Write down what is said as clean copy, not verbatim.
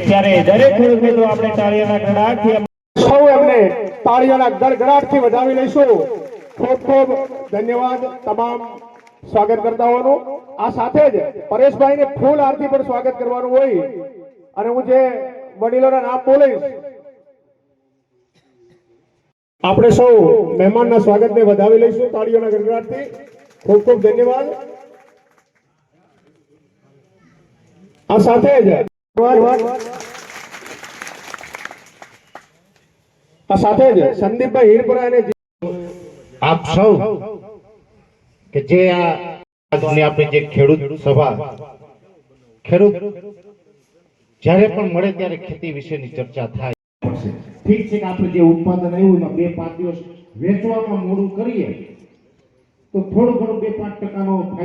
ત્યારે દરેક ખેડૂત મિત્રો આપણે તાળીઓના ગડગડાટથી સૌ એમને તાળીઓના ગડગડાટથી વધાવી લઈશું. ખૂબ ખૂબ ધન્યવાદ તમામ સ્વાગત કરતાઓનું. આ સાથે જ પરેશભાઈને ફૂલ આરતી પર સ્વાગત કરવાનું હોય અને હું જે વડીલોના નામ બોલીશ આપણે સૌ મહેમાનના સ્વાગતને વધાવી લઈશું તાળીઓના ગડગડાટથી. ખૂબ ખૂબ ધન્યવાદ. આ સાથે જ સંદીપભાઈ હીરપરા અને આપ સૌ કે જે આપણે જે ખેડૂત સભા ખેડૂત જ્યારે પણ મળે ત્યારે ખેતી વિશેની ચર્ચા થાય. ઠીક છે કે આપણે જે ઉત્પાદન આવ્યું એમાં 2-5 દિવસ વેચવામાં મોડું કરીએ તો થોડું ઘણું 2-5%